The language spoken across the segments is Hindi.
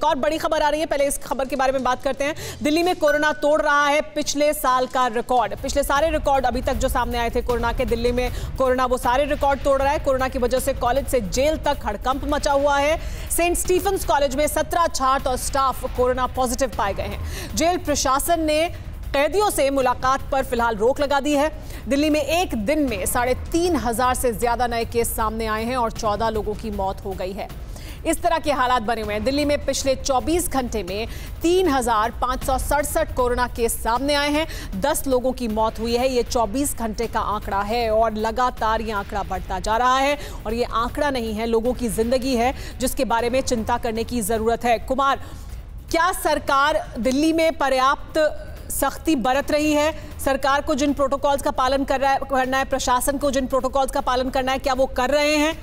एक और बड़ी खबर आ रही है, पहले इस खबर के बारे में बात करते हैं। दिल्ली में कोरोना तोड़ रहा है पिछले साल का रिकॉर्ड। पिछले सारे रिकॉर्ड अभी तक जो सामने आए थे कोरोना के, दिल्ली में कोरोना वो सारे रिकॉर्ड तोड़ रहा है। कोरोना की वजह से कॉलेज से जेल तक हड़कंप मचा हुआ है। सेंट स्टीफेंस कॉलेज में 17 छात्र और स्टाफ कोरोना पॉजिटिव पाए गए हैं। जेल प्रशासन ने कैदियों से मुलाकात पर फिलहाल रोक लगा दी है। दिल्ली में एक दिन में 3,500 से ज्यादा नए केस सामने आए हैं और 14 लोगों की मौत हो गई है। इस तरह के हालात बने हुए हैं। दिल्ली में पिछले 24 घंटे में 3,567 कोरोना केस सामने आए हैं। 10 लोगों की मौत हुई है। ये 24 घंटे का आंकड़ा है और लगातार ये आंकड़ा बढ़ता जा रहा है। और ये आंकड़ा नहीं है, लोगों की जिंदगी है जिसके बारे में चिंता करने की जरूरत है। कुमार, क्या सरकार दिल्ली में पर्याप्त सख्ती बरत रही है? सरकार को जिन प्रोटोकॉल्स का पालन करना है, प्रशासन को जिन प्रोटोकॉल्स का पालन करना है, क्या वो कर रहे हैं?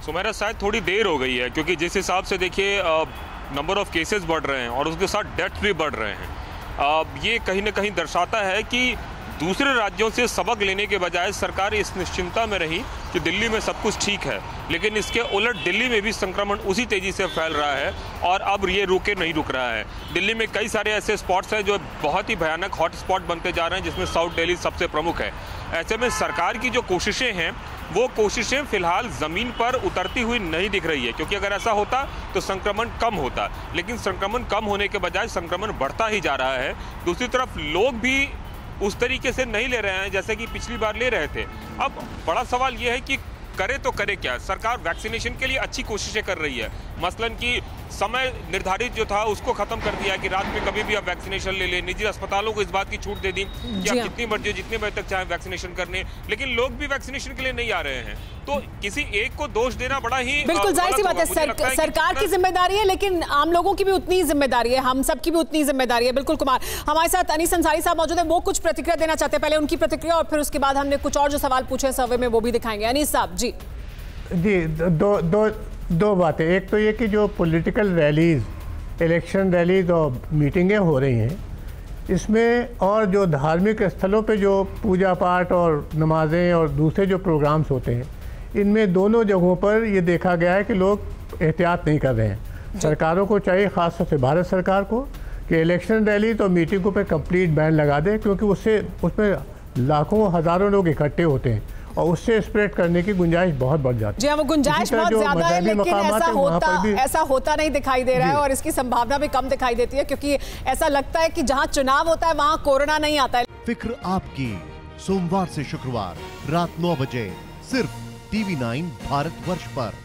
सुमेरा, शायद थोड़ी देर हो गई है, क्योंकि जिस हिसाब से देखिए नंबर ऑफ केसेस बढ़ रहे हैं और उसके साथ डेथ भी बढ़ रहे हैं, ये कहीं ना कहीं दर्शाता है कि दूसरे राज्यों से सबक लेने के बजाय सरकार इस निश्चिंता में रही कि दिल्ली में सब कुछ ठीक है, लेकिन इसके उलट दिल्ली में भी संक्रमण उसी तेजी से फैल रहा है और अब ये नहीं रुक रहा है। दिल्ली में कई सारे ऐसे स्पॉट्स हैं जो बहुत ही भयानक हॉट स्पॉट बनते जा रहे हैं, जिसमें साउथ दिल्ली सबसे प्रमुख है। ऐसे में सरकार की जो कोशिशें हैं वो कोशिशें फिलहाल ज़मीन पर उतरती हुई नहीं दिख रही है, क्योंकि अगर ऐसा होता तो संक्रमण कम होता, लेकिन संक्रमण कम होने के बजाय संक्रमण बढ़ता ही जा रहा है। दूसरी तरफ लोग भी उस तरीके से नहीं ले रहे हैं जैसे कि पिछली बार ले रहे थे। अब बड़ा सवाल यह है कि करे तो करे क्या। सरकार वैक्सीनेशन के लिए अच्छी कोशिशें कर रही है, मसलन कि समय निर्धारित जो था उसको खत्म कर दिया कि रात में कभी भी आप वैक्सीनेशन ले लें। निजी अस्पतालों को इस बात की छूट दे दी कि आप जितनी मर्जी जितने बजे तक चाहे वैक्सीनेशन करने, लेकिन लोग भी वैक्सीनेशन के लिए नहीं आ रहे हैं। तो किसी एक को दोष देना बड़ा ही बिल्कुल जाहिर सी बात है। सरकार की जिम्मेदारी है, लेकिन आम लोगों की भी उतनी जिम्मेदारी है, हम सबकी भी उतनी जिम्मेदारी है। बिल्कुल कुमार, हमारे साथ अनीस अंसारी साहब मौजूद है, वो कुछ प्रतिक्रिया देना चाहते हैं। पहले उनकी प्रतिक्रिया और फिर उसके बाद हमने कुछ और जो सवाल पूछे सर्वे में वो भी दिखाएंगे। अनीस साहब जी। दो बातें। एक तो ये कि जो पॉलिटिकल रैलीज, इलेक्शन रैलीज और मीटिंगें हो रही हैं, इसमें और जो धार्मिक स्थलों पे जो पूजा पाठ और नमाजें और दूसरे जो प्रोग्राम्स होते हैं, इनमें दोनों जगहों पर ये देखा गया है कि लोग एहतियात नहीं कर रहे हैं। सरकारों को चाहिए, ख़ासतौर से भारत सरकार को, कि इलेक्शन रैली तो मीटिंगों पे कंप्लीट बैन लगा दे, क्योंकि उसमें लाखों हज़ारों लोग इकट्ठे होते हैं और उससे स्प्रेड करने की गुंजाइश बहुत बढ़ जाती है। जी हाँ, वो गुंजाइश बहुत ज्यादा है, लेकिन ऐसा होता नहीं दिखाई दे रहा है और इसकी संभावना भी कम दिखाई देती है, क्योंकि ऐसा लगता है कि जहाँ चुनाव होता है वहाँ कोरोना नहीं आता है। फिक्र आपकी, सोमवार से शुक्रवार रात 9 बजे सिर्फ TV9 भारतवर्ष पर।